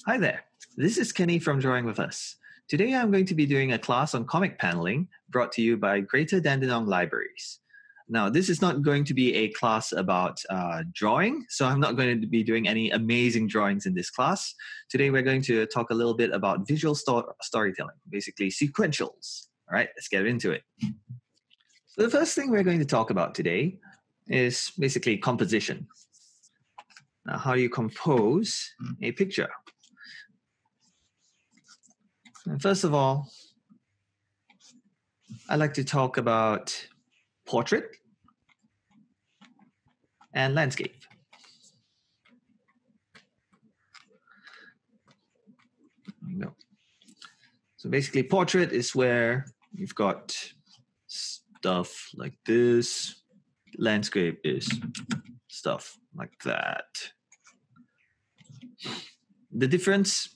Hi there, this is Kenny from Drawing With Us. Today I'm going to be doing a class on comic paneling brought to you by Greater Dandenong Libraries. Now, this is not going to be a class about drawing, so I'm not going to be doing any amazing drawings in this class. Today we're going to talk a little bit about visual storytelling, basically sequentials. All right, let's get into it. So the first thing we're going to talk about today is basically composition. Now, how do you compose a picture? And first of all, I'd like to talk about portrait and landscape. There you go. So basically, portrait is where you've got stuff like this. Landscape is stuff like that. The difference,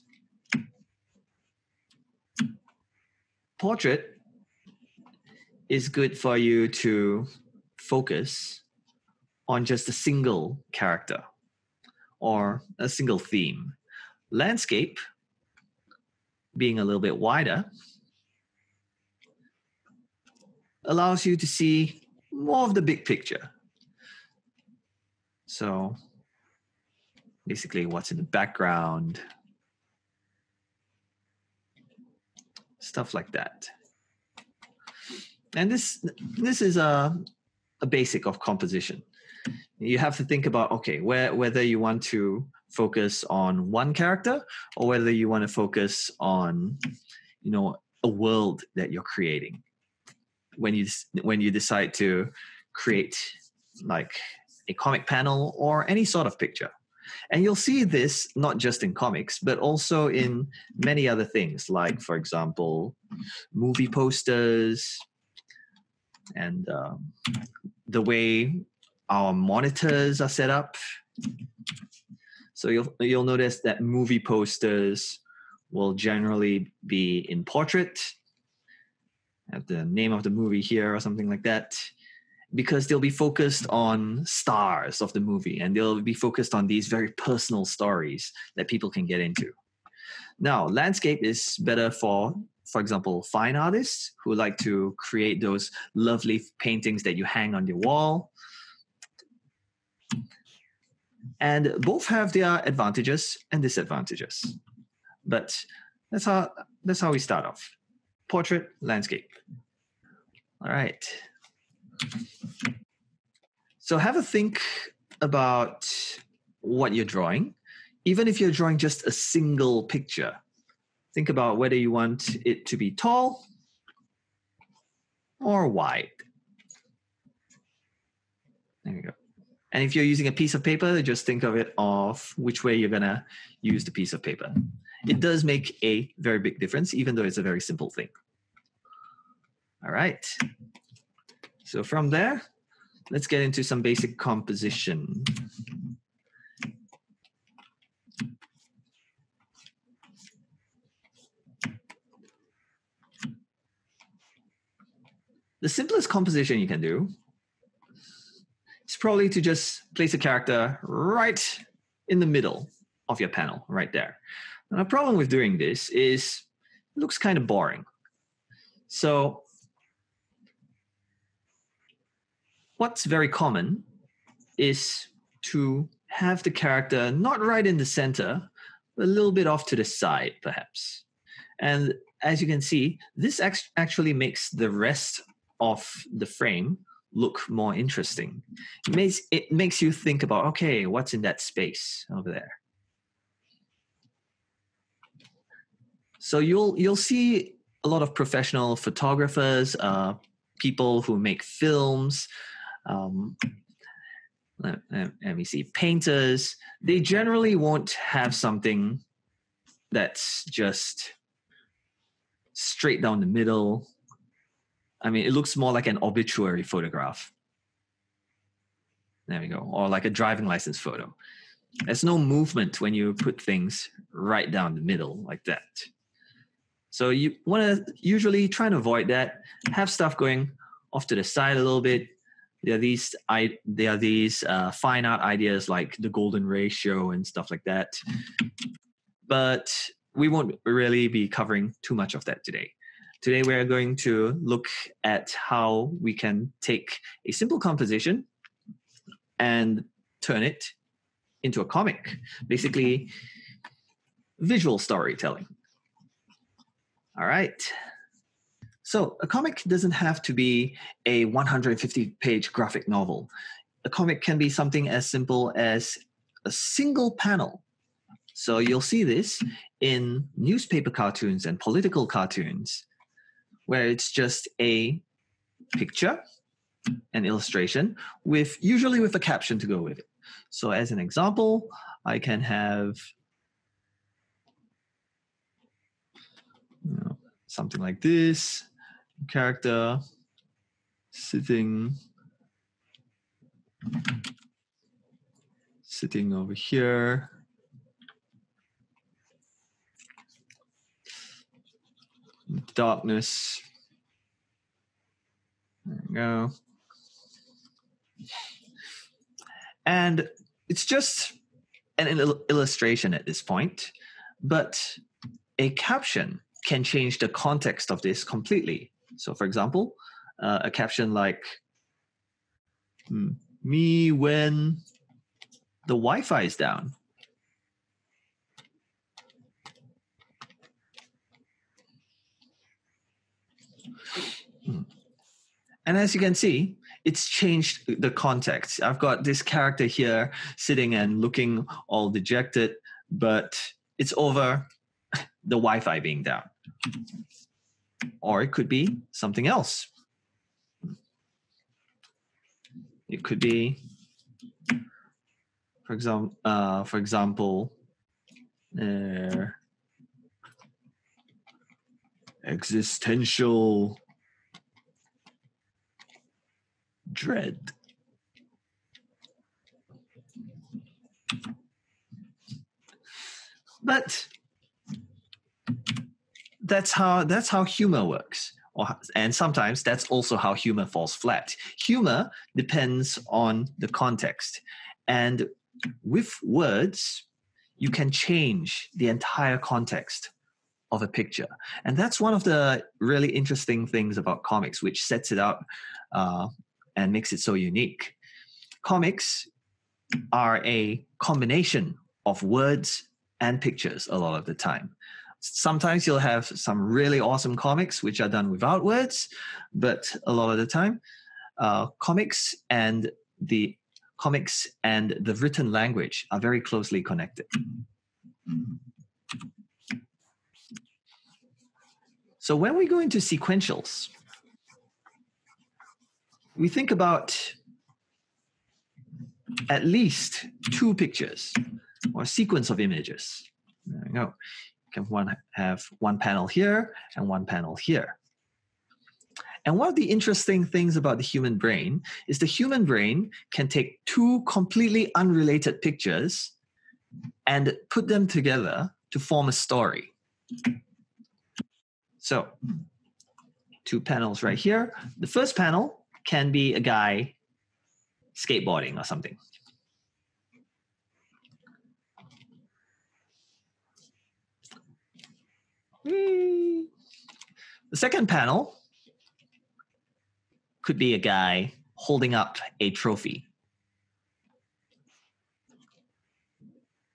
portrait is good for you to focus on just a single character or a single theme. Landscape, being a little bit wider, allows you to see more of the big picture. So basically what's in the background, stuff like that. And this is a basic of composition. You have to think about, okay, whether you want to focus on one character or whether you want to focus on, a world that you're creating. When you decide to create like a comic panel or any sort of picture. And you'll see this not just in comics, but also in many other things, like, for example, movie posters and the way our monitors are set up. So you'll notice that movie posters will generally be in portrait. Have the name of the movie here or something like that, because they'll be focused on stars of the movie and they'll be focused on these very personal stories that people can get into. Now, landscape is better for example, fine artists who like to create those lovely paintings that you hang on your wall. And both have their advantages and disadvantages. But that's how we start off. Portrait, landscape. All right. So have a think about what you're drawing. Even if you're drawing just a single picture, think about whether you want it to be tall or wide. There you go. And if you're using a piece of paper, just think of which way you're gonna use the piece of paper. It does make a very big difference, even though it's a very simple thing. All right. So from there, let's get into some basic composition. The simplest composition you can do is probably to just place a character right in the middle of your panel, right there. Now, the problem with doing this is it looks kind of boring. So what's very common is to have the character not right in the center, but a little bit off to the side, perhaps. And as you can see, this actually makes the rest of the frame look more interesting. It makes you think about, okay, what's in that space over there? So you'll see a lot of professional photographers, people who make films, let me see, painters. They generally won't have something that's just straight down the middle. I mean, it looks more like an obituary photograph. There we go. Or like a driving license photo. There's no movement when you put things right down the middle like that. So you want to usually try and avoid that. Have stuff going off to the side a little bit. There are these fine art ideas like the golden ratio and stuff like that. but we won't really be covering too much of that today. Today, we're going to look at how we can take a simple composition and turn it into a comic, basically visual storytelling. All right. So a comic doesn't have to be a 150-page graphic novel. A comic can be something as simple as a single panel. So you'll see this in newspaper cartoons and political cartoons, where it's just a picture, an illustration, usually with a caption to go with it. So as an example, I can have something like this, character sitting over here. Darkness. There we go. And it's just an illustration at this point, but a caption can change the context of this completely. So for example, a caption like, me when the Wi-Fi is down. And as you can see, it's changed the context. I've got this character here sitting and looking all dejected, but it's over the Wi-Fi being down. Or it could be something else. It could be, for example, existential dread. But that's how humor works. And sometimes that's also how humor falls flat. Humor depends on the context. And with words, you can change the entire context of a picture. And that's one of the really interesting things about comics, which sets it up and makes it so unique. Comics are a combination of words and pictures a lot of the time. Sometimes you'll have some really awesome comics which are done without words, but a lot of the time, comics and the written language are very closely connected. So when we go into sequentials, we think about at least two pictures or a sequence of images. There we go. You can have one panel here and one panel here. And one of the interesting things about the human brain is the human brain can take two completely unrelated pictures and put them together to form a story. So, two panels right here. The first panel can be a guy skateboarding or something. The second panel could be a guy holding up a trophy.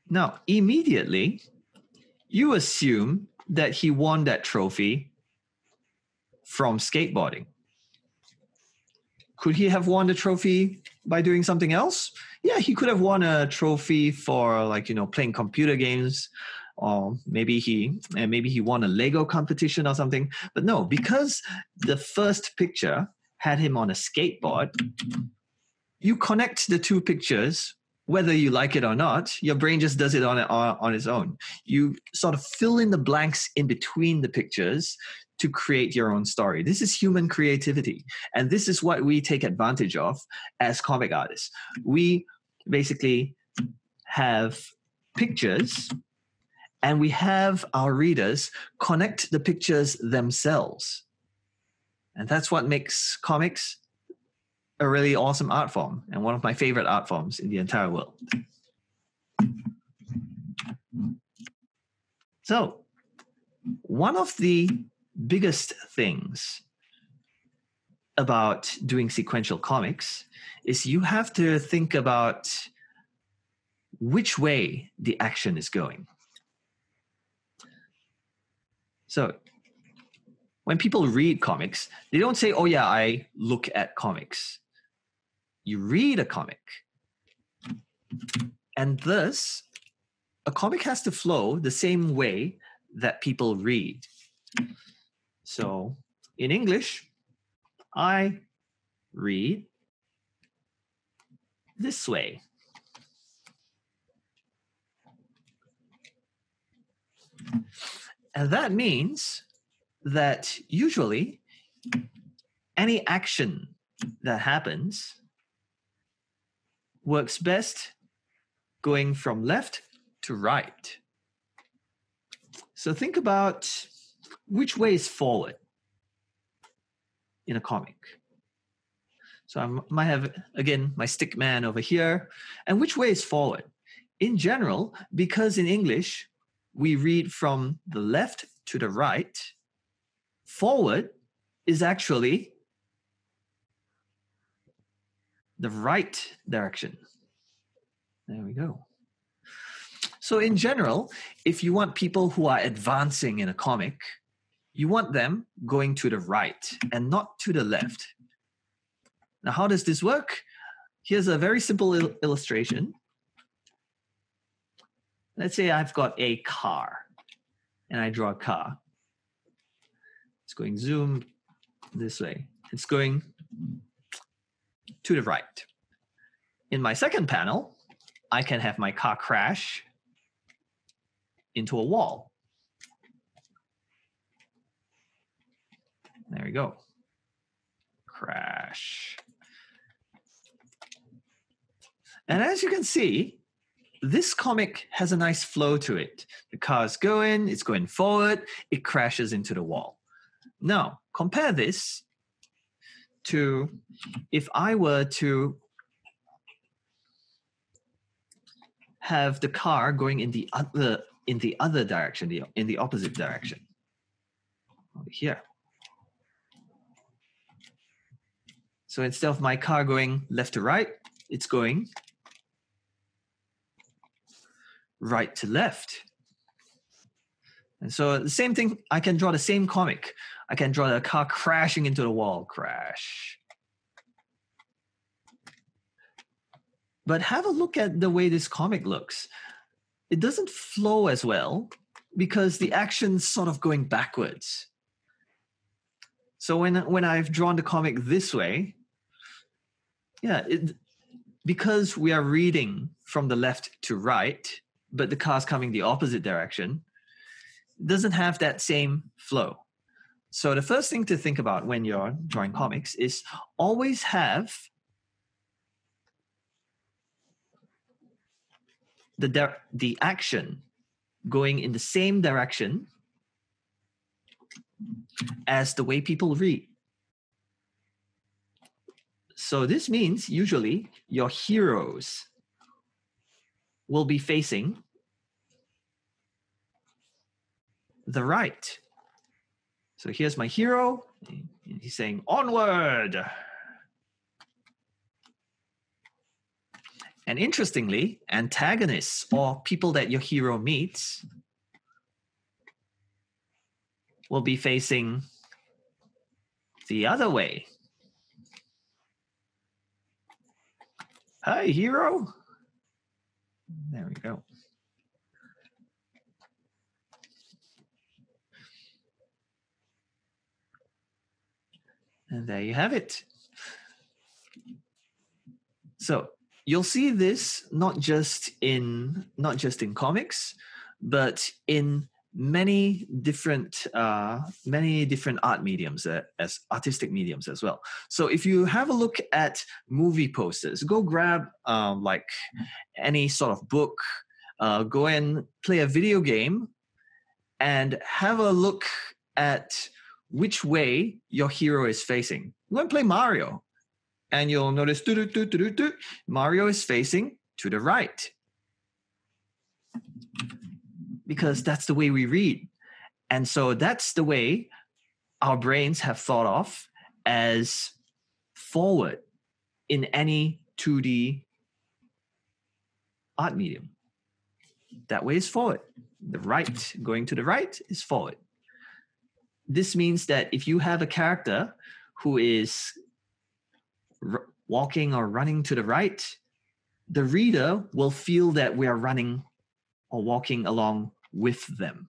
Now, immediately, you assume that he won that trophy from skateboarding. Could he have won the trophy by doing something else? Yeah, he could have won a trophy for playing computer games, or maybe he won a Lego competition or something. But no, because the first picture had him on a skateboard, you connect the two pictures, whether you like it or not. Your brain just does it on its own. You sort of fill in the blanks in between the pictures to create your own story. This is human creativity. And this is what we take advantage of as comic artists. We basically have pictures and we have our readers connect the pictures themselves. And that's what makes comics a really awesome art form and one of my favorite art forms in the entire world. So one of the biggest things about doing sequential comics is you have to think about which way the action is going. So when people read comics, they don't say, oh yeah, I look at comics. You read a comic. And thus, a comic has to flow the same way that people read. So in English, I read this way. And that means that usually any action that happens works best going from left to right. So think about which way is forward in a comic. So I might have, again, my stick man over here. And which way is forward? In general, because in English, we read from the left to the right, forward is actually the right direction. There we go. So in general, if you want people who are advancing in a comic, you want them going to the right and not to the left. Now, how does this work? Here's a very simple illustration. Let's say I've got a car and I draw a car. It's going zoom this way. It's going to the right. In my second panel, I can have my car crash into a wall. There we go. Crash. And as you can see, this comic has a nice flow to it. The car's going, it's going forward, it crashes into the wall. Now, compare this to if I were to have the car going in the other direction, in the opposite direction. Over here. So instead of my car going left to right, it's going right to left. And so the same thing, I can draw the same comic. I can draw the car crashing into the wall, crash. But have a look at the way this comic looks. It doesn't flow as well because the action's sort of going backwards. So when I've drawn the comic this way, yeah, because we are reading from the left to right, but the car's coming the opposite direction, it doesn't have that same flow. So the first thing to think about when you're drawing comics is always have the action going in the same direction as the way people read. So this means usually your heroes will be facing the right. So here's my hero. He's saying, onward. And interestingly, antagonists or people that your hero meets will be facing the other way. Hi, hero. There we go. And there you have it. So you'll see this not just in comics, but in many different art mediums, as artistic mediums as well. So if you have a look at movie posters, go grab like any sort of book, go and play a video game, and have a look at which way your hero is facing. Go and play Mario, and you'll notice Mario is facing to the right. because that's the way we read. And so that's the way our brains have thought of as forward in any 2D art medium. That way is forward. The right, going to the right is forward. This means that if you have a character who is walking or running to the right, the reader will feel that we are running or walking along with them.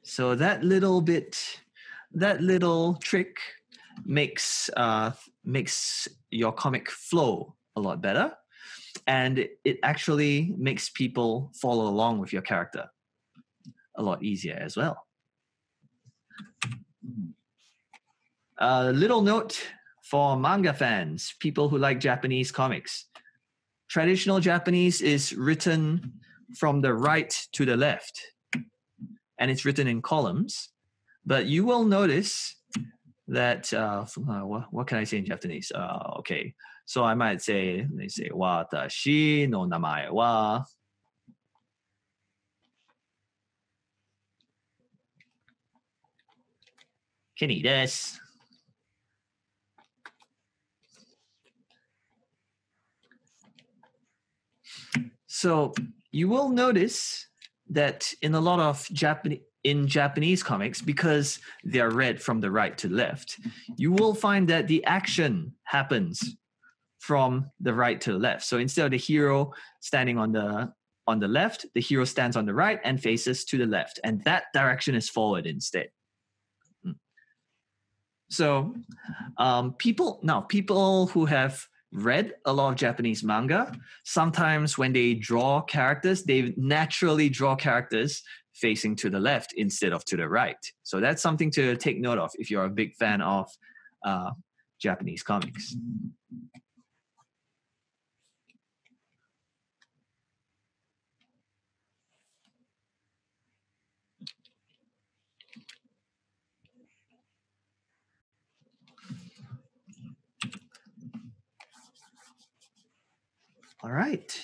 So that little trick makes your comic flow a lot better, and it actually makes people follow along with your character a lot easier as well. A little note for manga fans, people who like Japanese comics. Traditional Japanese is written from the right to the left, and it's written in columns. But you will notice that, what can I say in Japanese? Okay, so I might say, they say, watashi no namae wa. Kenny desu. So you will notice that in a lot of Japanese comics, because they are read from the right to left, you will find that the action happens from the right to the left. So instead of the hero standing on the left, the hero stands on the right and faces to the left, and that direction is forward instead. So people who have read a lot of Japanese manga, sometimes when they draw characters, they naturally draw characters facing to the left instead of to the right. So that's something to take note of if you're a big fan of Japanese comics. All right.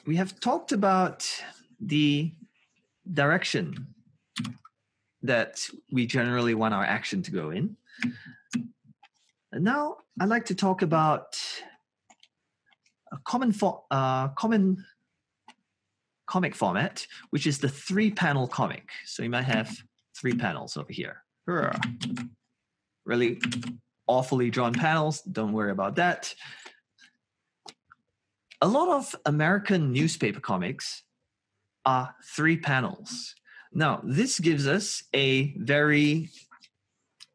We have talked about the direction that we generally want our action to go in. And now I'd like to talk about a common comic format, which is the 3-panel comic. So you might have 3 panels over here. Really awfully drawn panels. Don't worry about that. A lot of American newspaper comics are 3 panels. Now, this gives us a very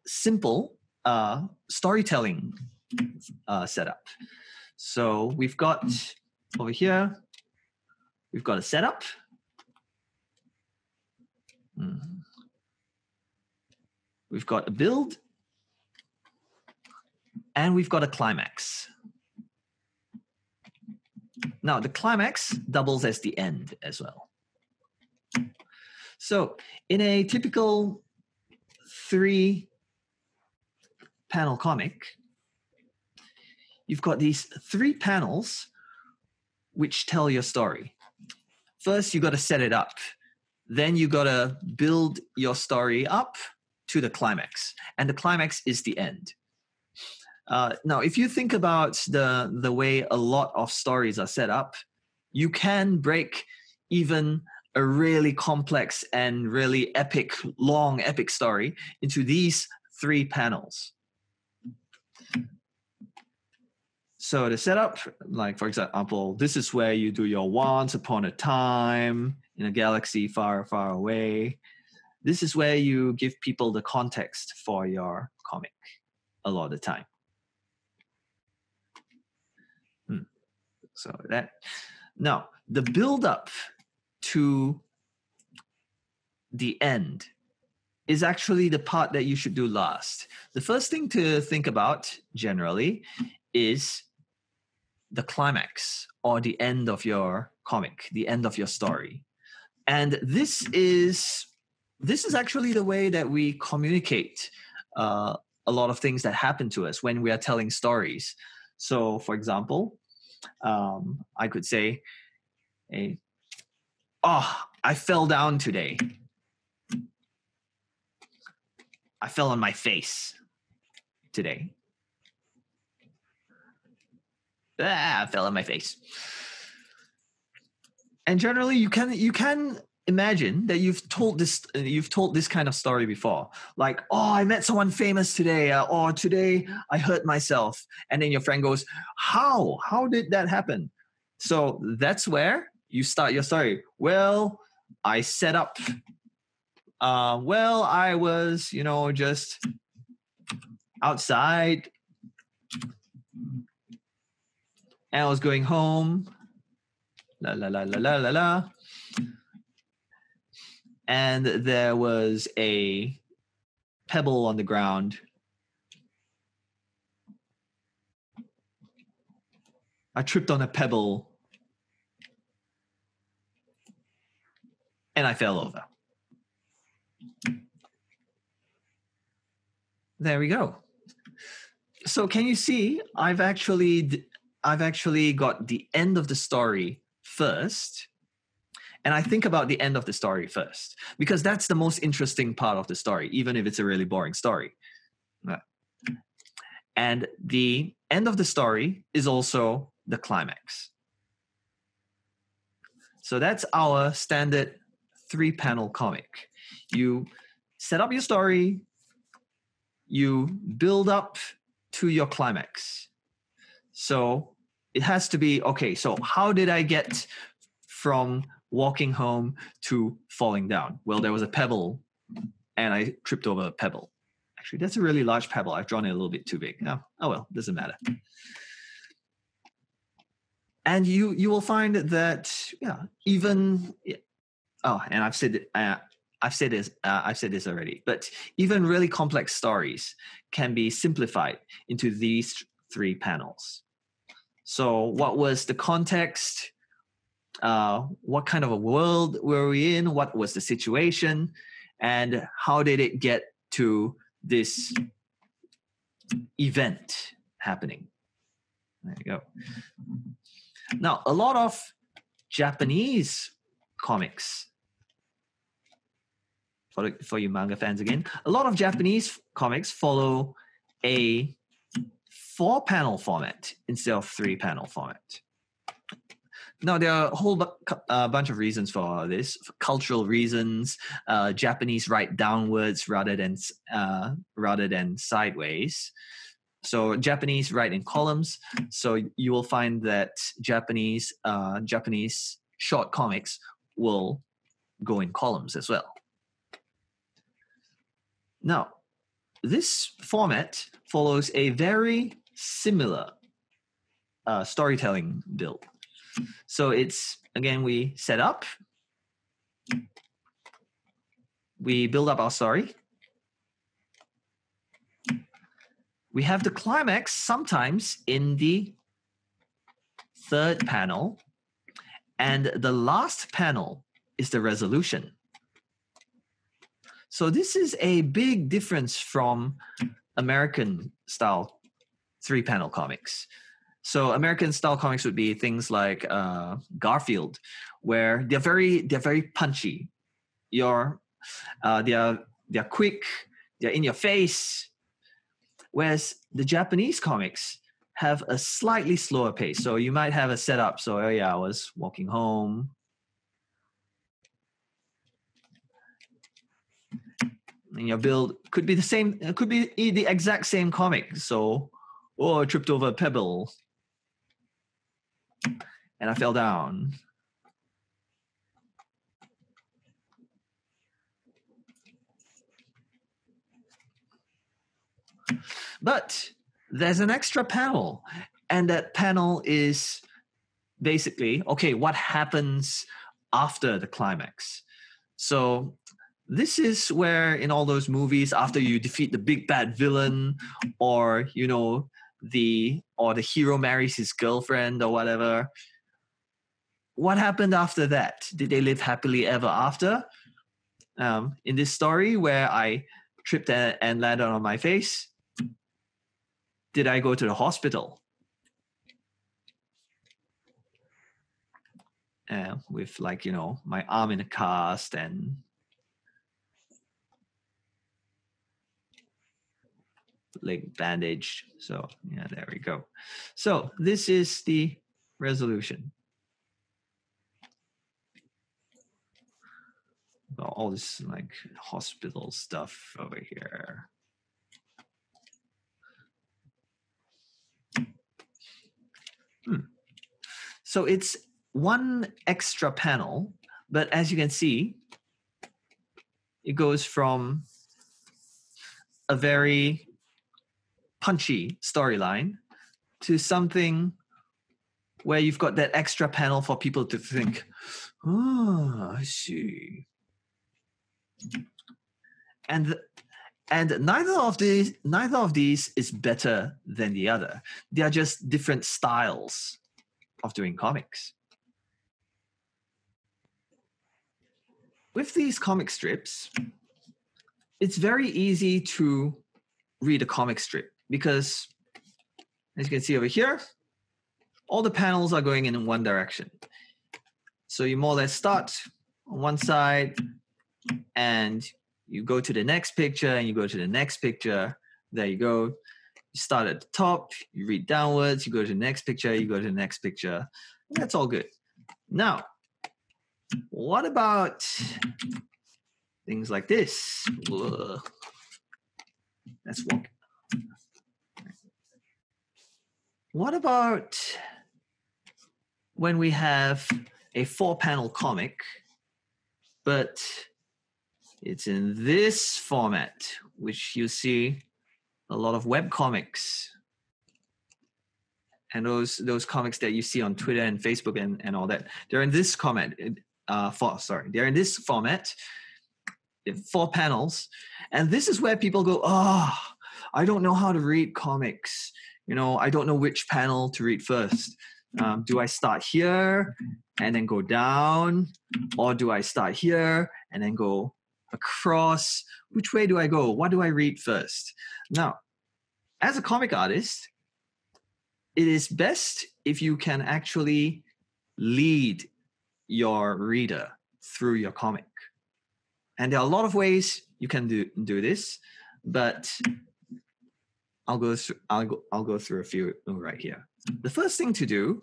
simple storytelling setup. So we've got over here, we've got a setup. We've got a build. And we've got a climax. Now, the climax doubles as the end as well. So in a typical 3-panel comic, you've got these 3 panels which tell your story. First, you got to set it up. Then you got to build your story up to the climax. And the climax is the end. Now, if you think about the way a lot of stories are set up, you can break even a really complex and really long epic story into these 3 panels. So the setup, like for example, this is where you do your once upon a time in a galaxy far, far away. This is where you give people the context for your comic a lot of the time. So that now the build up to the end is actually the part that you should do last. The first thing to think about generally is the climax or the end of your comic, the end of your story. And this is actually the way that we communicate a lot of things that happen to us when we are telling stories. So for example, I could say, oh, I fell down today. I fell on my face today. I fell on my face. And generally, you can imagine that you've told this kind of story before. Like, oh, I met someone famous today, or today I hurt myself. And then your friend goes, how? How did that happen? So that's where you start your story. Well, I set up. I was, just outside, and I was going home. La la la la la la la. And there was a pebble on the ground. I tripped on a pebble and I fell over. There we go. So can you see, I've actually got the end of the story first. And I think about the end of the story first, because that's the most interesting part of the story, even if it's a really boring story. And the end of the story is also the climax. So that's our standard 3-panel comic. You set up your story, you build up to your climax. So it has to be, okay, so how did I get from walking home to falling down? Well, there was a pebble and I tripped over a pebble. Actually, that's a really large pebble. I've drawn it a little bit too big. Oh well, doesn't matter. And you will find that and I've said this already, but even really complex stories can be simplified into these 3 panels. So what was the context? What kind of a world were we in? What was the situation? And how did it get to this event happening? There you go. Now, a lot of Japanese comics, for you manga fans again, a lot of Japanese comics follow a 4-panel format instead of 3-panel format. Now, there are a whole bunch of reasons for this. For cultural reasons, Japanese write downwards rather than sideways. So Japanese write in columns. So you will find that Japanese short comics will go in columns as well. Now, this format follows a very similar storytelling build. So it's, again, we set up, we build up our story, we have the climax sometimes in the 3rd panel, and the last panel is the resolution. So this is a big difference from American style 3-panel comics. So American style comics would be things like Garfield, where they're very punchy. They're quick, they're in your face. Whereas the Japanese comics have a slightly slower pace. So you might have a setup. So I was walking home. And your build could be the same. It could be the exact same comic. So, I tripped over a pebble and I fell down. But there's an extra panel, and that panel is basically, okay, what happens after the climax? So this is where in all those movies, after you defeat the big bad villain, or the hero marries his girlfriend or whatever, what happened after that? Did they live happily ever after? In this story where I tripped and landed on my face, did I go to the hospital? with like, my arm in a cast and leg bandaged. So yeah, there we go. So this is the resolution. All this like hospital stuff over here. So it's one extra panel, but as you can see, it goes from a very punchy storyline to something where you've got that extra panel for people to think, oh, I see. And neither of these is better than the other. They are just different styles of doing comics. With these comic strips, it's very easy to read a comic strip because, as you can see over here, all the panels are going in one direction. So you more or less start on one side and you go to the next picture and you go to the next picture. There you go. You start at the top, you read downwards, you go to the next picture, you go to the next picture. That's all good. Now, what about things like this? Ugh. Let's walk. What about when we have a 4-panel comic, but it's in this format, which you see a lot of web comics and those comics that you see on Twitter and Facebook and all that. They're in this format. They're in this format, 4 panels, and this is where people go, oh, I don't know how to read comics. I don't know which panel to read first. Do I start here and then go down, or do I start here and then go across? Which way do I go? What do I read first? Now, as a comic artist, it is best if you can actually lead your reader through your comic. And there are a lot of ways you can do this, but I'll go through a few right here. The first thing to do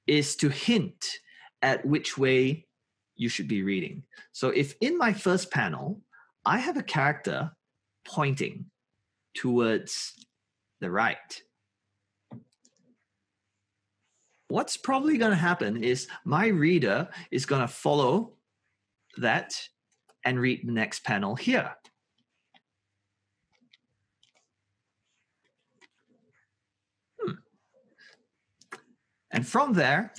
is to hint at which way you should be reading. So if in my first panel, I have a character pointing towards the right, what's probably going to happen is my reader is going to follow that and read the next panel here. And from there,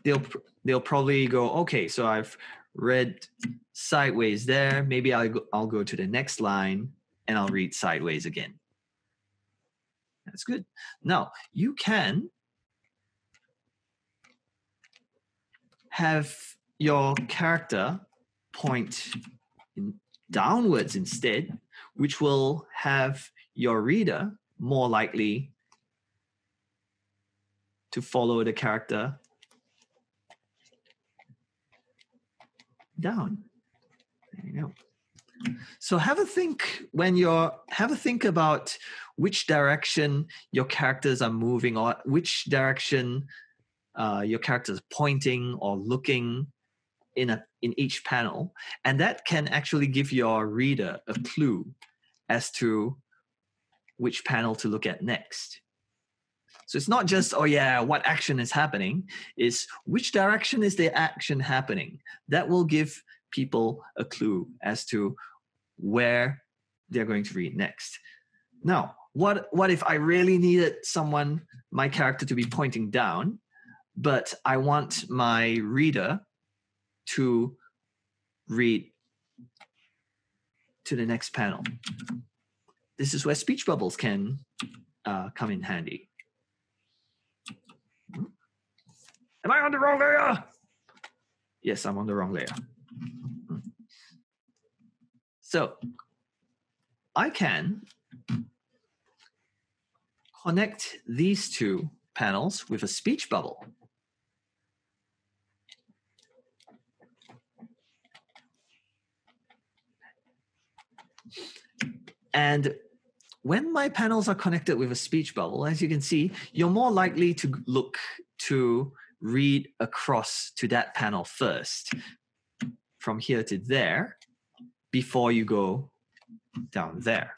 they'll probably go, okay, so I've read sideways there. Maybe I'll go to the next line and I'll read sideways again. That's good. Now, you can have your character point downwards instead, which will have your reader more likely to follow the character down. There you go. So have a think about which direction your characters are moving, or which direction your characters pointing or looking in each panel, and that can actually give your reader a clue as to which panel to look at next. So it's not just, oh yeah, what action is happening, it's which direction is the action happening. That will give people a clue as to where they're going to read next. Now, what if I really needed my character to be pointing down, but I want my reader to read to the next panel? This is where speech bubbles can come in handy. Am I on the wrong layer? Yes, I'm on the wrong layer. So I can connect these 2 panels with a speech bubble. And when my panels are connected with a speech bubble, as you can see, you're more likely to look to read across to that panel first, from here to there, before you go down there.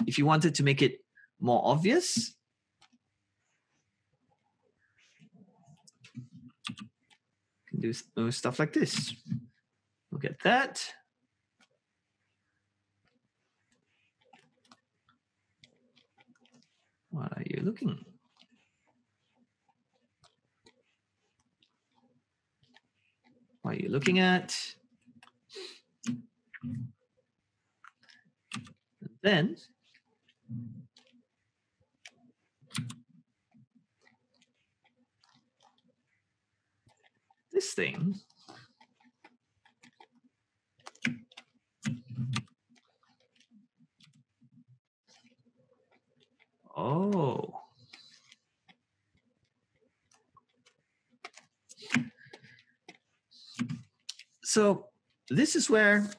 If you wanted to make it more obvious, you can do stuff like this. Look at that. What are you looking? What are you looking at? And then this thing oh. So this is where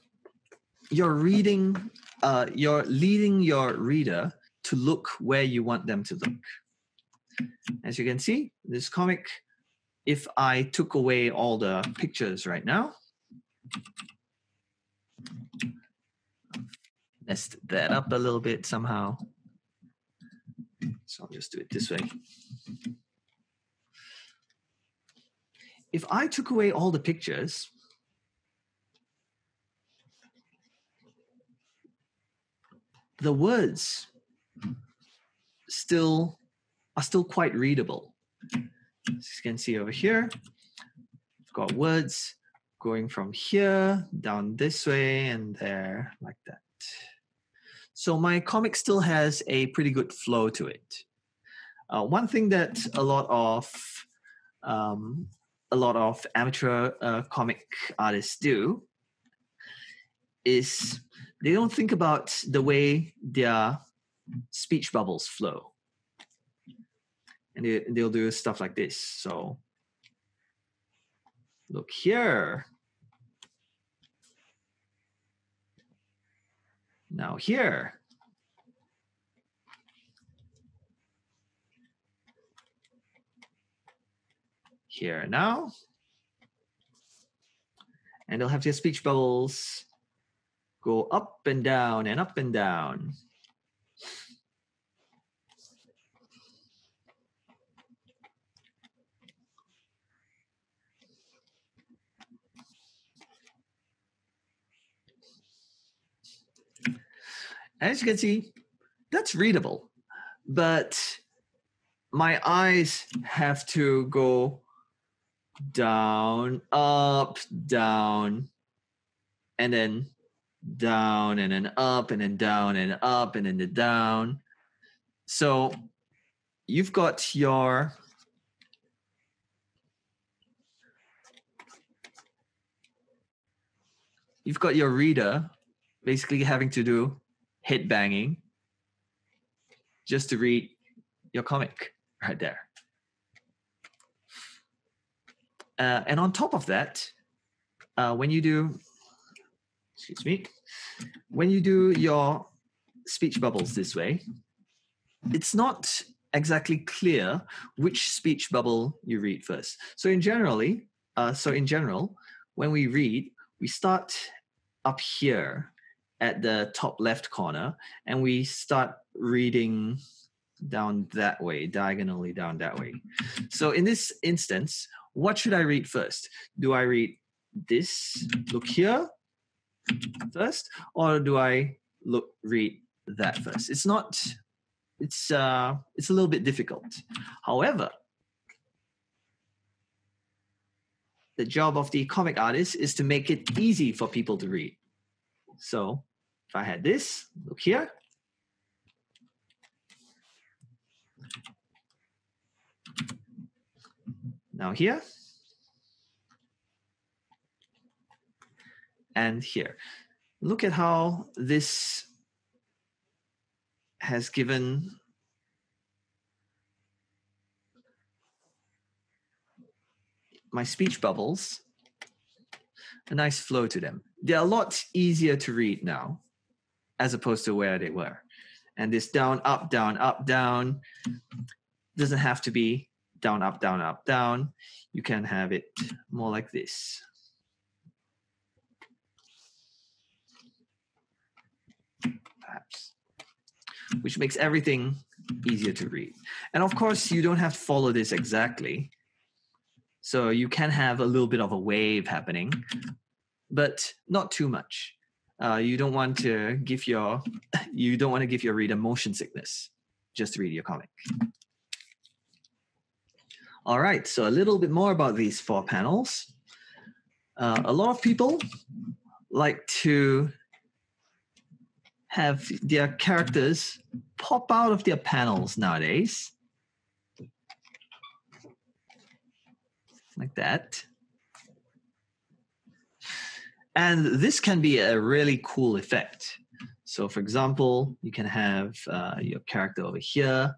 you're leading your reader to look where you want them to look. As you can see, this comic, if I took away all the pictures right now, messed that up a little bit somehow. So I'll just do it this way. If I took away all the pictures, the words are still quite readable. As you can see over here, I've got words going from here down this way and there, like that. So my comic still has a pretty good flow to it. One thing that a lot of amateur comic artists do is they don't think about the way their speech bubbles flow. And they'll do stuff like this. So look here. Now here. Here now. And they'll have their speech bubbles go up and down and up and down. As you can see, that's readable, but my eyes have to go down, up, down, and then down, and then up, and then down, and up, and then down. So you've got your reader basically having to do head banging just to read your comic right there. And on top of that, when you do your speech bubbles this way, it's not exactly clear which speech bubble you read first. So in general, when we read, we start up here at the top left corner, and we start reading down that way, diagonally down that way. So in this instance, what should I read first? Do I read this, look here first, or do I read that first? It's a little bit difficult. However, the job of the comic artist is to make it easy for people to read. So if I had this, look here. Now here. And here. Look at how this has given my speech bubbles a nice flow to them. They're a lot easier to read now as opposed to where they were. And this down, up, down. Doesn't have to be down, up, down. You can have it more like this. Perhaps. Which makes everything easier to read. And of course, you don't have to follow this exactly. So you can have a little bit of a wave happening, but not too much. You don't want to give your reader motion sickness. Just read your comic. All right, so a little bit more about these 4 panels. A lot of people like to have their characters pop out of their panels nowadays. Like that. And this can be a really cool effect. So for example, you can have your character over here,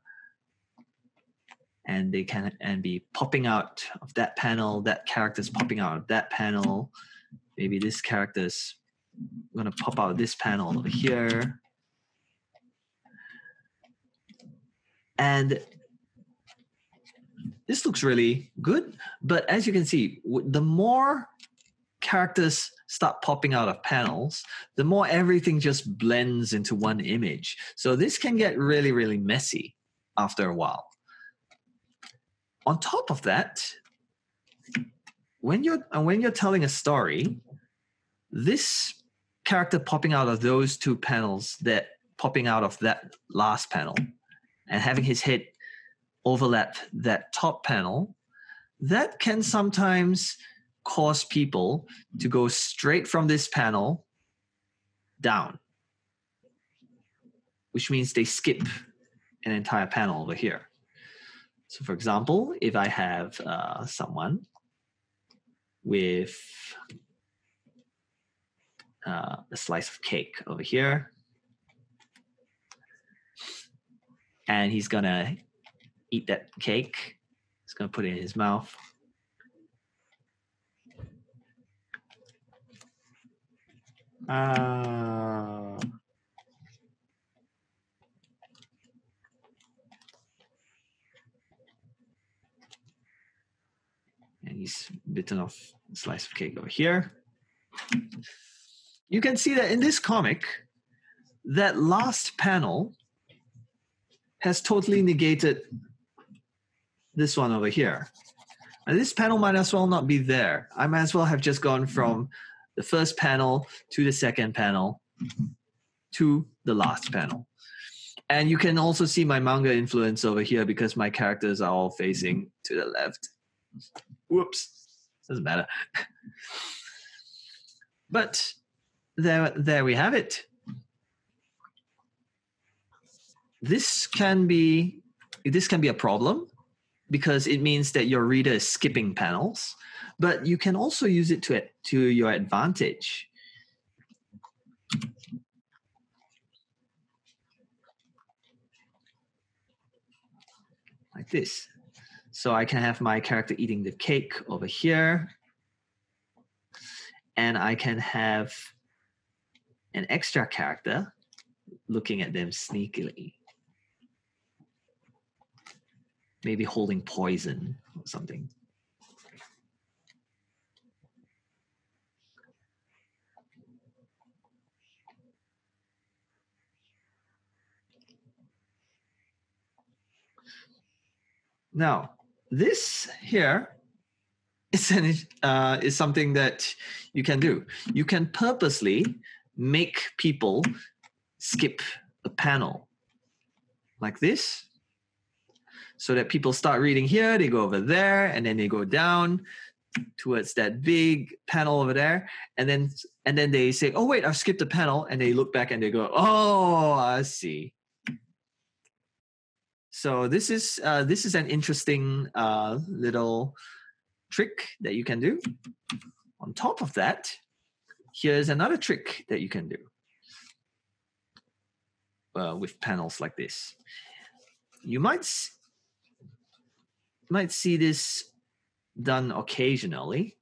and they can be popping out of that panel, that character's popping out of that panel. Maybe this character's gonna pop out of this panel over here. And this looks really good, but as you can see, the more characters start popping out of panels, the more everything just blends into one image. So this can get really, really messy after a while. On top of that, when you're telling a story, this character popping out of those 2 panels, that popping out of that last panel, and having his head overlap that top panel, that can sometimes cause people to go straight from this panel down, which means they skip an entire panel over here. So for example, if I have someone with a slice of cake over here, and he's gonna eat that cake. He's gonna put it in his mouth. And he's bitten off a slice of cake over here. You can see that in this comic, that last panel has totally negated this one over here. And this panel might as well not be there. I might as well have just gone from the first panel to the second panel to the last panel. And you can also see my manga influence over here because my characters are all facing to the left. Whoops, doesn't matter. But there we have it. This can be a problem because it means that your reader is skipping panels, but you can also use it to your advantage. Like this. So I can have my character eating the cake over here, and I can have an extra character looking at them sneakily. Maybe holding poison or something. Now, this here is something that you can do. You can purposely make people skip a panel like this, so that people start reading here, they go over there, and then they go down towards that big panel over there, and then they say, "Oh wait, I've skipped a panel," and they look back and they go, "Oh, I see." So this is an interesting little trick that you can do. On top of that, here's another trick that you can do with panels like this. You might see this done occasionally,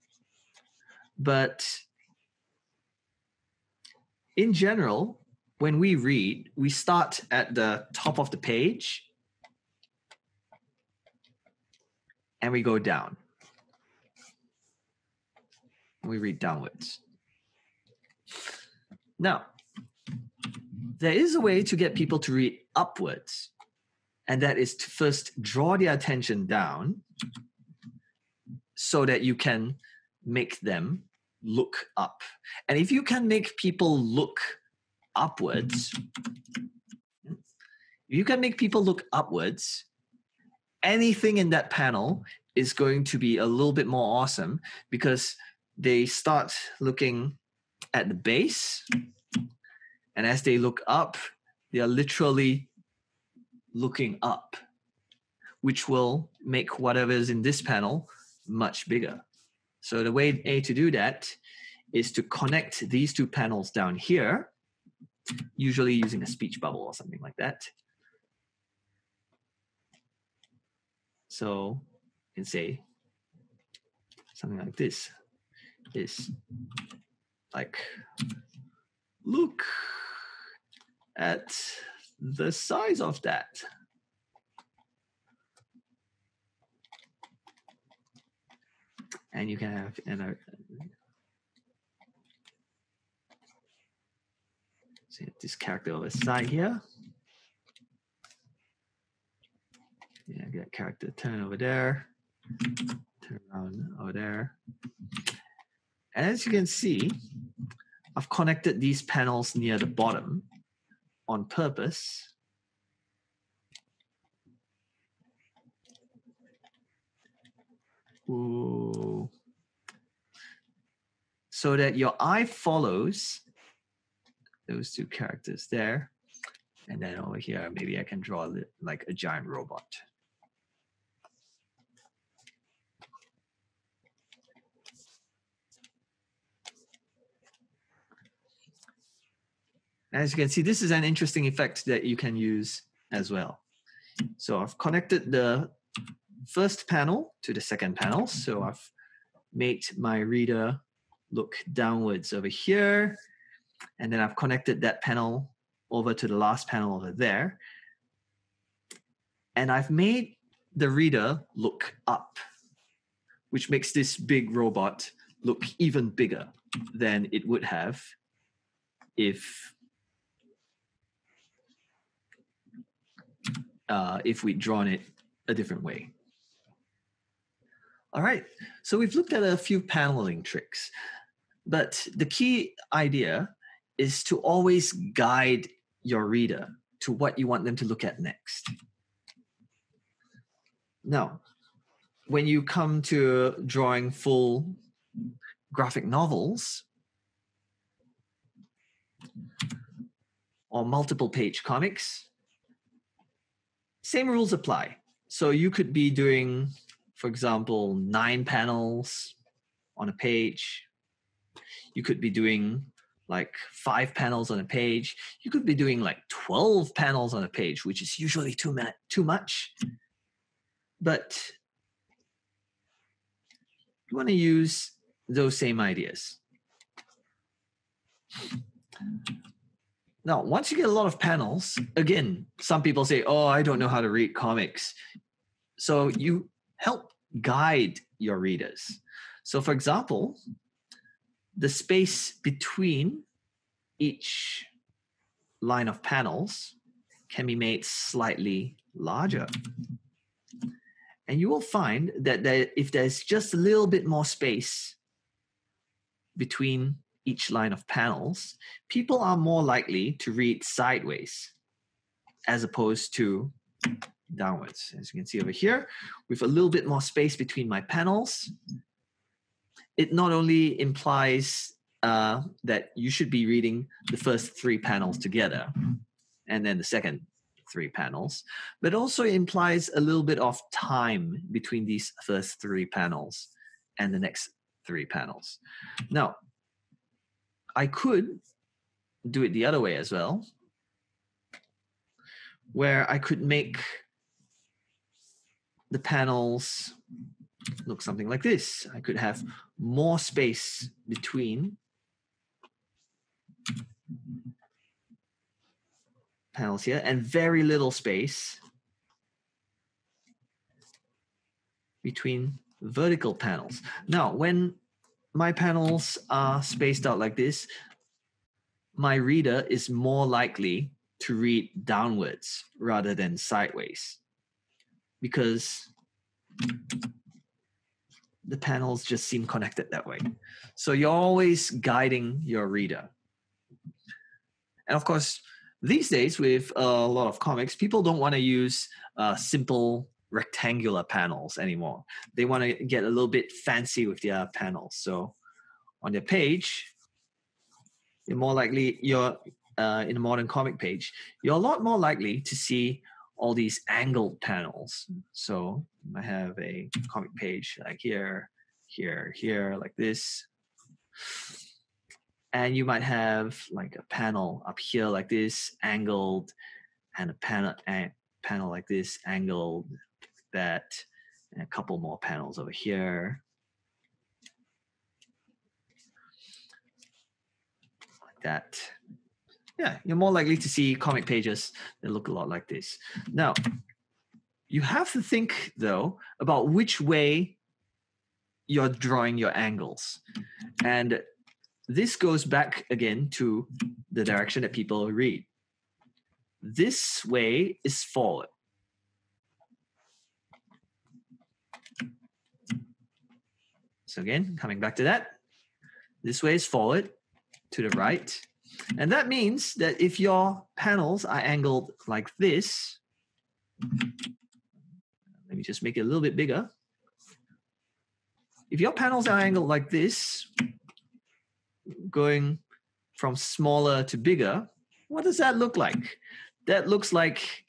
but in general, when we read, we start at the top of the page and we go down. We read downwards. Now, there is a way to get people to read upwards, and that is to first draw their attention down so that you can make them look up. And if you can make people look upwards, anything in that panel is going to be a little bit more awesome because they start looking at the base, and as they look up, they are literally looking up, which will make whatever is in this panel much bigger. So the way to do that is to connect these two panels down here, usually using a speech bubble or something like that. So you can say something like this is like, look at the size of that. And you can have see this character over the side here. Yeah, get character turn over there, turn around over there. And as you can see, I've connected these panels near the bottom on purpose. Ooh. So that your eye follows those two characters there. And then over here, maybe I can draw like a giant robot. As you can see, this is an interesting effect that you can use as well. So I've connected the first panel to the second panel. So I've made my reader look downwards over here. And then I've connected that panel over to the last panel over there. And I've made the reader look up, which makes this big robot look even bigger than it would have if we'd drawn it a different way. All right, so we've looked at a few paneling tricks, but the key idea is to always guide your reader to what you want them to look at next. Now, when you come to drawing full graphic novels or multiple page comics, same rules apply. So you could be doing, for example, 9 panels on a page. You could be doing like 5 panels on a page. You could be doing like 12 panels on a page, which is usually too much. But you want to use those same ideas. Now, once you get a lot of panels, again, some people say, oh, I don't know how to read comics. So you help guide your readers. So for example, the space between each line of panels can be made slightly larger. And you will find that if there's just a little bit more space between each line of panels, people are more likely to read sideways as opposed to downwards. As you can see over here, with a little bit more space between my panels, it not only implies that you should be reading the first 3 panels together and then the second 3 panels, but also implies a little bit of time between these first 3 panels and the next 3 panels. Now, I could do it the other way as well, where I could make the panels look something like this. I could have more space between panels here and very little space between vertical panels. Now, when my panels are spaced out like this, my reader is more likely to read downwards rather than sideways because the panels just seem connected that way. So you're always guiding your reader. And of course, these days with a lot of comics, people don't want to use simple rectangular panels anymore. They want to get a little bit fancy with their panels. So on their page, you're more likely, in a modern comic page, you're a lot more likely to see all these angled panels. So I have a comic page like here, here, here, like this. And you might have like a panel up here like this, angled, and a panel like this, angled, that, and a couple more panels over here. Like that. Yeah, you're more likely to see comic pages that look a lot like this. Now, you have to think, though, about which way you're drawing your angles. And this goes back again to the direction that people read. This way is forward. So again, coming back to that, this way is forward to the right. And that means that if your panels are angled like this, let me just make it a little bit bigger. If your panels are angled like this, going from smaller to bigger, what does that look like? That looks like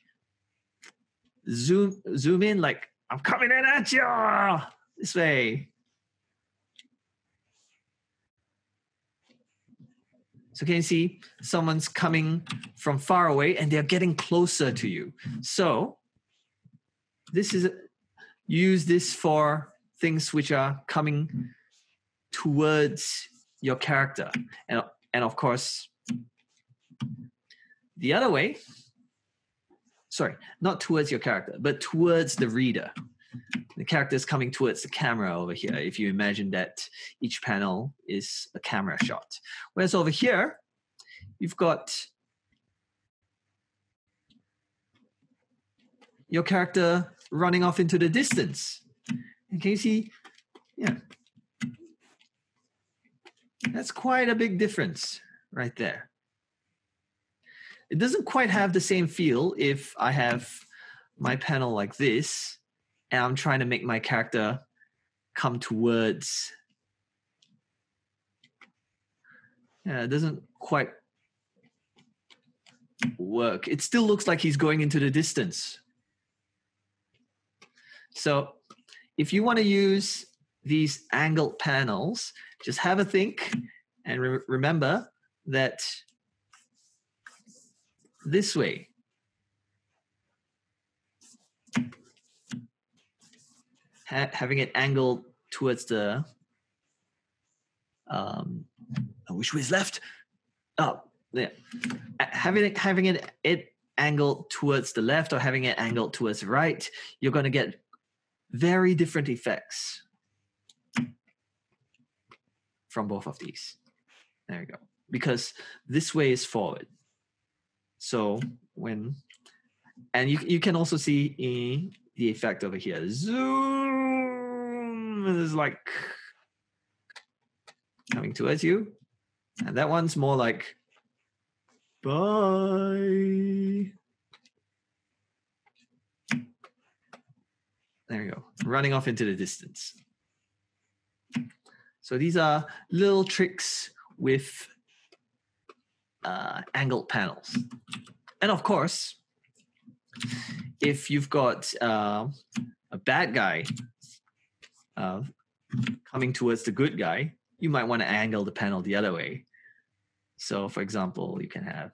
zoom in, like I'm coming in at you this way. So can you see someone's coming from far away and they're getting closer to you. So this is, use this for things which are coming towards your character. And of course, the other way, sorry, not towards your character, but towards the reader. The character is coming towards the camera over here, if you imagine that each panel is a camera shot. Whereas over here, you've got your character running off into the distance. And can you see? Yeah. That's quite a big difference right there. It doesn't quite have the same feel if I have my panel like this and I'm trying to make my character come towards. Yeah, it doesn't quite work. It still looks like he's going into the distance. So if you want to use these angled panels, just have a think and remember that this way, having it angled towards the, which way is left? Oh, yeah. Having it angled towards the left or having it angled towards the right, you're going to get very different effects from both of these. There we go. Because this way is forward. So when, and you can also see the effect over here. Zoom is like coming towards you. And that one's more like, bye. There we go. Running off into the distance. So these are little tricks with angled panels. And of course, if you've got a bad guy coming towards the good guy, you might want to angle the panel the other way. So for example, you can have,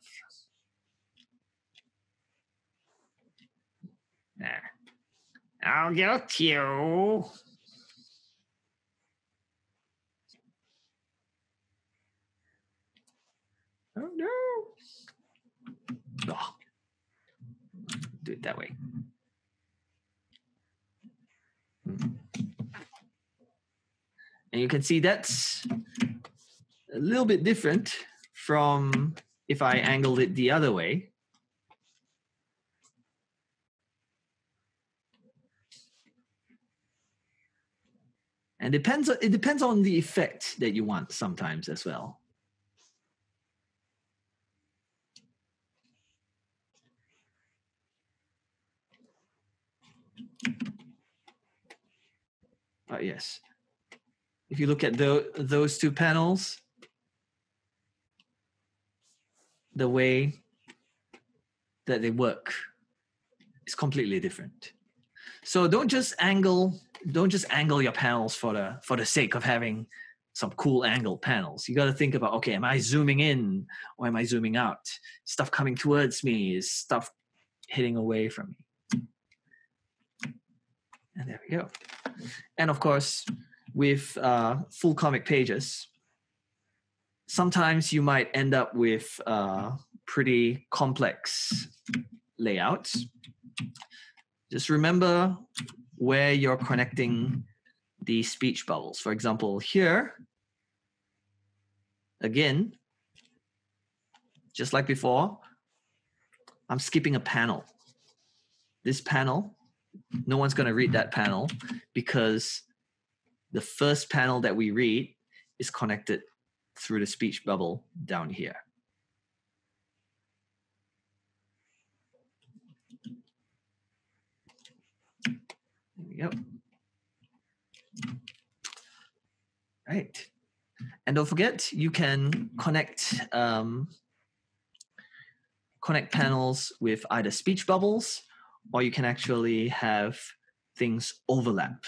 I'll get you. Oh no. Oh. do it that way. And you can see that's a little bit different from if I angled it the other way. And it depends on the effect that you want sometimes as well. Yes. If you look at those two panels, the way that they work is completely different. So don't just angle your panels for the sake of having some cool angled panels. You got to think about, okay, am I zooming in or am I zooming out? Stuff coming towards me, is stuff hitting away from me? And there we go. And of course, with full comic pages, sometimes you might end up with pretty complex layouts. Just remember where you're connecting the speech bubbles. For example, here, again, just like before, I'm skipping a panel. This panel, no one's going to read that panel because the first panel that we read is connected through the speech bubble down here. There we go. Right. And don't forget, you can connect panels with either speech bubbles, or you can actually have things overlap.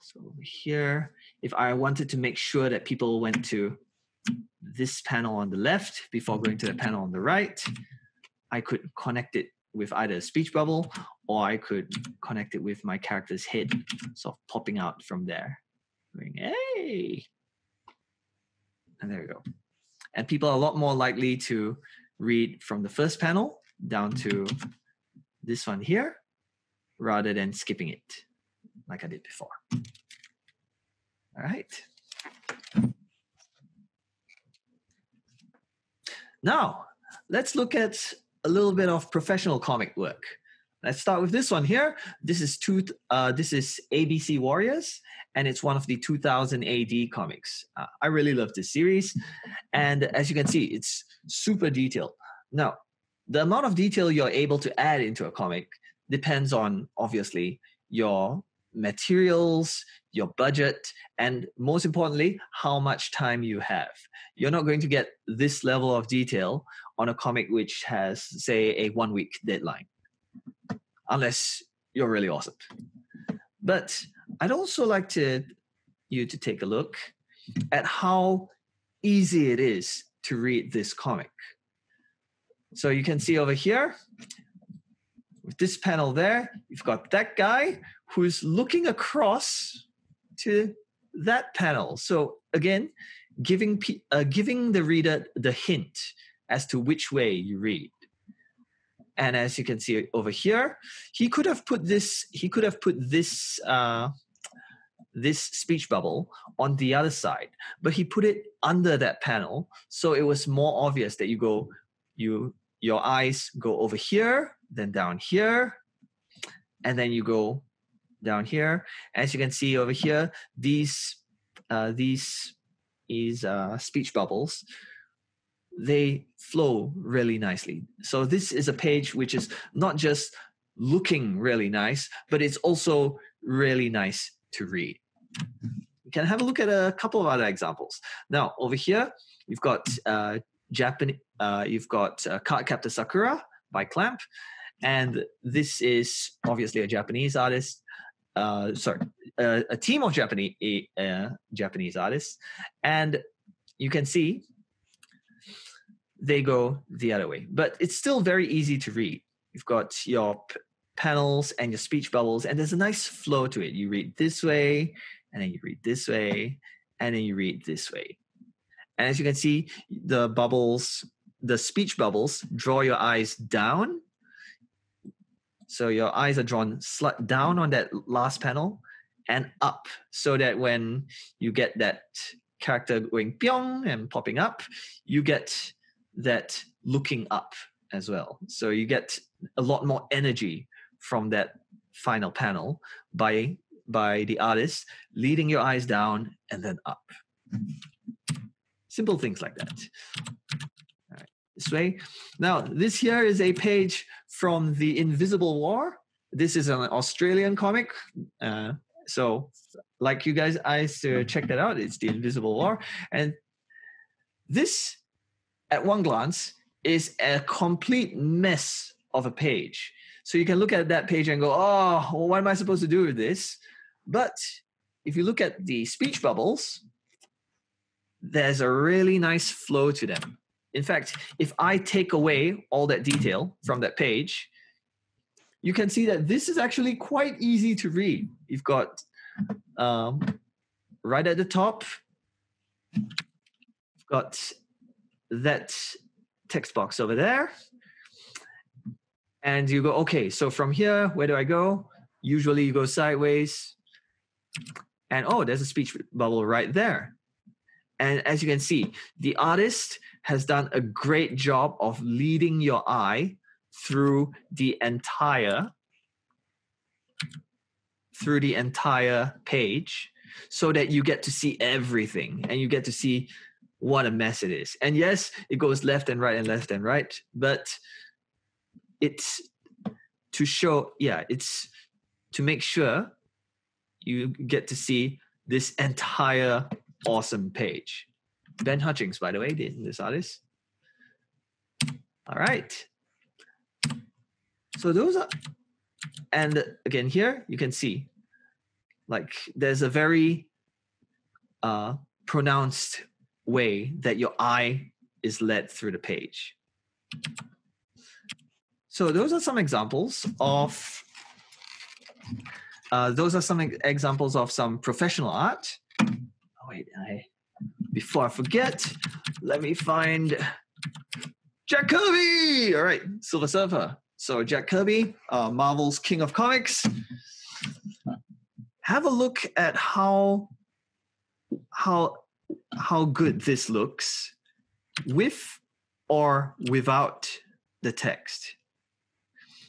So over here, if I wanted to make sure that people went to this panel on the left before going to the panel on the right, I could connect it with either a speech bubble, or I could connect it with my character's head sort of popping out from there. Going, hey! And there we go. And people are a lot more likely to read from the first panel down to this one here, rather than skipping it like I did before. All right. Now, let's look at a little bit of professional comic work. Let's start with this one here. This is ABC Warriors, and it's one of the 2000 AD comics. I really love this series, and as you can see, it's super detailed. Now, the amount of detail you're able to add into a comic depends on, obviously, your materials, your budget, and most importantly, how much time you have. You're not going to get this level of detail on a comic which has, say, a 1-week deadline, unless you're really awesome. But I'd also like you to take a look at how easy it is to read this comic. So you can see over here, with this panel there, you've got that guy who's looking across to that panel. So again, giving the reader the hint as to which way you read. And as you can see over here, he could have put this speech bubble on the other side, but he put it under that panel, so it was more obvious that your eyes go over here, then down here, and then you go down here. As you can see over here, these speech bubbles, they flow really nicely. So this is a page which is not just looking really nice, but it's also really nice to read. You can have a look at a couple of other examples. Now over here, you've got Card Captor Sakura by Clamp, and this is obviously a Japanese artist. A team of Japanese artists, and you can see they go the other way, but it's still very easy to read. You've got your panels and your speech bubbles, and there's a nice flow to it. You read this way, and then you read this way, and then you read this way. And as you can see, the speech bubbles draw your eyes down, So your eyes are drawn down on that last panel and up, so that when you get that character going pyong and popping up, you get that looking up as well. So you get a lot more energy from that final panel by the artist leading your eyes down and then up. Simple things like that. All right, this way. Now, this here is a page from The Invisible War. This is an Australian comic. So like you guys, I used to check that out. It's The Invisible War. And this, at one glance, is a complete mess of a page. So you can look at that page and go, oh, well, what am I supposed to do with this? But if you look at the speech bubbles, there's a really nice flow to them. In fact, if I take away all that detail from that page, you can see that this is actually quite easy to read. You've got right at the top, you've got that text box over there. And you go, okay, so from here, where do I go? Usually you go sideways. And oh, there's a speech bubble right there. And as you can see, the artist has done a great job of leading your eye through the entire page, so that you get to see everything and you get to see what a mess it is. And yes, it goes left and right and left and right, but it's to show, it's to make sure you get to see this entire awesome page. Ben Hutchings, by the way, this artist. All right. So those are, and again here you can see, like, there's a very pronounced way that your eye is led through the page. So those are some examples of some professional art. Oh wait, before I forget, let me find Jack Kirby. All right, Silver Surfer. So Jack Kirby, Marvel's King of Comics. Have a look at how good this looks with or without the text.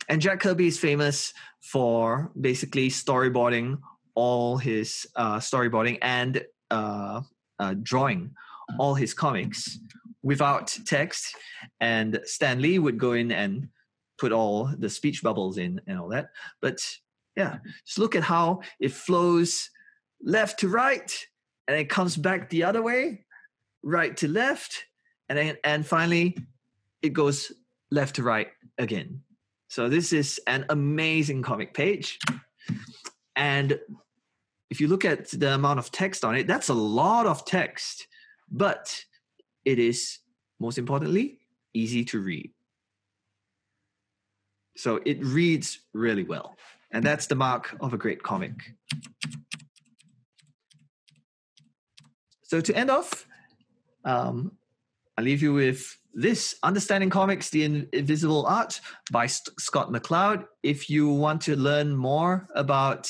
And Jack Kirby is famous for basically storyboarding all his storyboarding and drawing all his comics without text. And Stan Lee would go in and put all the speech bubbles in and all that. But yeah, just look at how it flows left to right, and it comes back the other way, right to left, and finally it goes left to right again. So this is an amazing comic page. And if you look at the amount of text on it, that's a lot of text, but it is, most importantly, easy to read. So it reads really well. And that's the mark of a great comic. So to end off, I'll leave you with this, Understanding Comics, The Invisible Art by Scott McCloud. If you want to learn more about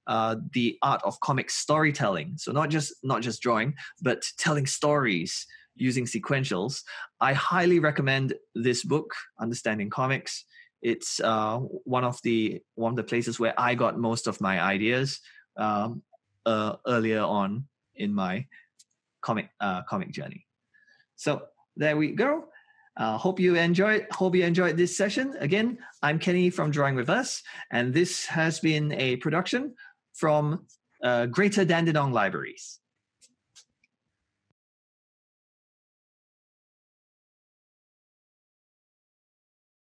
the art of comic storytelling, so not just drawing, but telling stories using sequentials, I highly recommend this book, Understanding Comics. It's one of the places where I got most of my ideas earlier on in my comic journey. So there we go. Hope you enjoyed this session. Again, I'm Kenny from Drawing With Us, and this has been a production from Greater Dandenong Libraries.